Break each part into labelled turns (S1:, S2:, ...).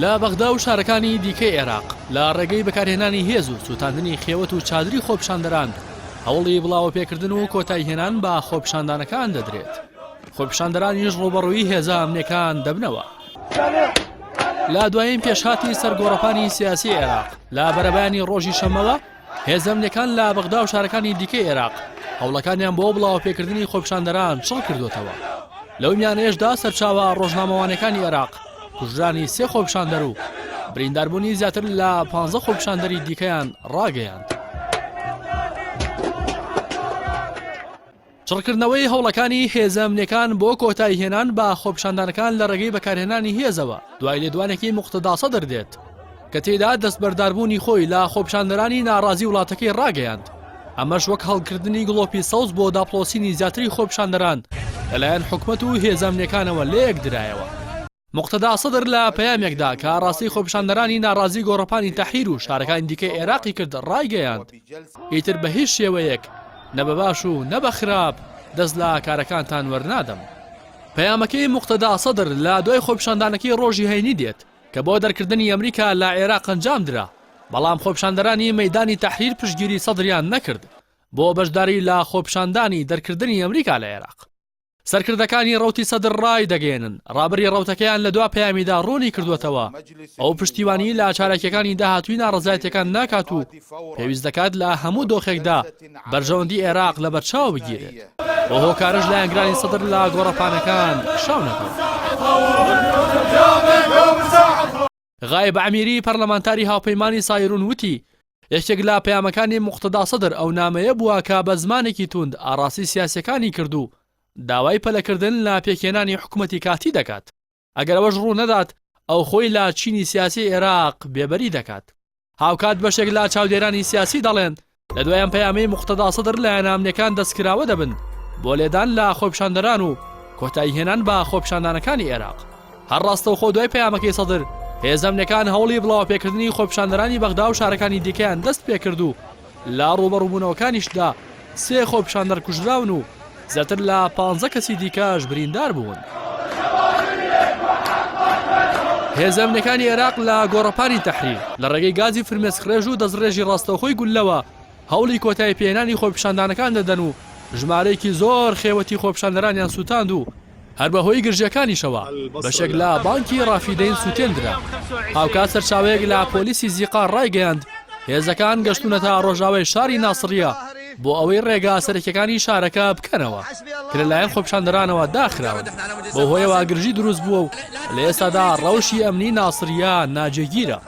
S1: لە بەغدا و شارەکانی دیکەی عێراق لە ڕێگەی بەکارهێنانی هێز و سوتاندنی خێوەت و چادری خۆپیشاندەران هەوڵی بڵاوە پێکردن و کۆتایهێنان بە خۆپیشاندانەکان دەدرێت. خۆپیشاندەرانیش ڕوبەڕووی هێزە ئەمنیەکان دەبنەوە. لا دوایین پێشهاتی سەرگۆڕەپانی سیاسی عێراق لە بەرەبایانی ڕۆژی شەمەوە هێزە ئەمنیەکان لە بەغدا و شارەکانی دیکەی عێراق هەوڵەکانیان بۆ بڵاوە پێکردنی خۆپیشاندەران شڵ کردوتەوە. لەو میانەیەشدا سەرچاوە ڕۆژنامەوانەکانی عێراق کوژرانی 3 خۆپیشاندەر و برینداربوونی زیاتر لە 15 خۆپیشاندەری دیکەیان ڕاگەیاند. چڕکردنەوەی هەوڵەکانی هێزە ئەمنیەکان بۆ کۆتایهێنان بە خۆپیشاندانەکان لە ڕێگەی بەکارهێنانی هێزەوە دوای لێدوانێکی موقتەدا سەدر دێت کە تێدا دەستبەرداربوونی خۆی لە خۆپیشاندەرانی ناڕازی وڵاتەکەی ڕاگەیاند. ئەمەش وەک هەڵکردنی گڵۆپی سەوز بۆ داپڵۆسینی زیاتری خۆپیشاندەران لەلایەن حکومەت و هێزە ئەمنیەکانەوە لە یەک درایەوە. موقتەدا سەدر لە پەیامێکدا کە ڕاستی خۆپیشاندەرانی ناڕازی گۆڕەپانی تەحریر و شارەکانی دیکەی عێراقی کرد ڕایگەیاند ئیتر بە هیچ شێوەیەک نە بە باش و نە بە خراپ دەست لە کارەکانتان وەرنادەم. پەیامەکەی موقتەدا سەدر لە دوای خۆپیشاندانەکەی ڕۆژی هەینی دێت کە بۆ دەرکردنی ئەمریکا لە عێراق ئەنجام درا، بەڵام خۆپیشاندەرانی مەیدانی تەحریر پشتگیری سەدریان نەکرد بۆ بەشداری لە خۆپیشاندانی دەرکردنی ئەمریکا لە عێراق. سەرکردەکانی ڕەوتی سەدر ڕای دەگەێنن ڕابری ڕەوتەکەیان لە دوا پەیامیدا ڕوونی کردوێتەوە ئەو پشتیوانی لە چارەکیەکانی داهاتووی ناڕەزایەتیەکان ناکات و پێویست دەکات لە هەموو دۆخێکدا بەرژەوەندی عێراق لە بەرچاو بگیرێت. بۆ هۆکارش لایەنگرانی سەدر لە گۆڕەپانەکان شاو نەکەوت. غایب عەمیری پەرلەمانتاری هاوپەیمانی سایرون وتی یەکێک لە پەیامەکانی موقتەدا سەدر ئەو نامەیە بووە کە بە زمانێکی توند ئاڕاستی سیاسیەکانی کردو داوای پەلەکردن لە پێکهێنانی حکوومەتی کاتی دەکات. ئەگەر ئەوەش ڕوو نەدات ئەو خۆی لە چینی سیاسی عێراق بێبەری دەکات. هاوکات بەشێک لە چاودێرانی سیاسی دەڵێن لە دوایان پەیامەی موقتەدا سەدر لایەنە ئەمنیەکان دەستکراوە دەبن بۆ لێدان لە خۆپیشاندەران و کۆتاییهێنان بە خۆپیشاندانەکانی عێراق. هەرڕاستەوخۆ دوای پەیامەکەی سەدر هێزە ئەمنیەکان هەوڵی بڵاوە پێکردنی خۆپیشاندەرانی بەغدا و شارەکانی دیکەیان دەست پێکرد و لە ڕوبەڕووبوونەوەکانیشدا 3 خۆپیشاندەر کوژراون و زیاتر لە 15 کەسی دیکەش بریندار بوون. هێزە ئەمنیەکانی عێراق لە گۆڕەپانی تەحریر لە ڕێگەی گازی فرمێسخرێژ و دەستڕێژی ڕاستەوخۆی گولەوە هەوڵی کۆتایی پێهێنانی خۆپیشاندانەکان دەدەن و ژمارەیەکی زۆر خێوەتی خۆپیشاندەرانیان سوتاند و هەر بەهۆی گرژەکانیشەوە بەشێک لە بانکی ڕافیدەین سوتێندرا. هاوکات سەرچاوەیەک لە پۆلیسی زیقار ڕایگەیاند هێزەکان گەشتونەتە ڕۆژاوای شاری ناسریە بۆ ئەوەی ڕێگا سەرەکیەکانی شارەکە بکەنەوە کە لەلایەن خۆپیشاندەرانەوە داخراون بۆ هۆیەوە گرژی دروست بووە و لە ئێستادا ڕەوشی ئەمنی ناسریە ناجێگیرە.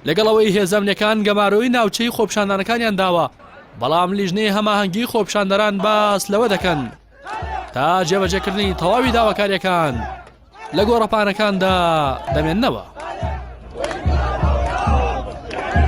S1: لەگەڵەوەی هێزە ئەمنیەکان گەمارۆی ناوچەی خۆپیشاندانەکانیان داوە، بەڵام لیژنەی هەماهەنگی خۆپیشاندەران باس لەوە دەکەن تا جێبەجێکردنی تەواوی داواکاریەکان لە گۆڕەپانەکاندا دەمێننەوە.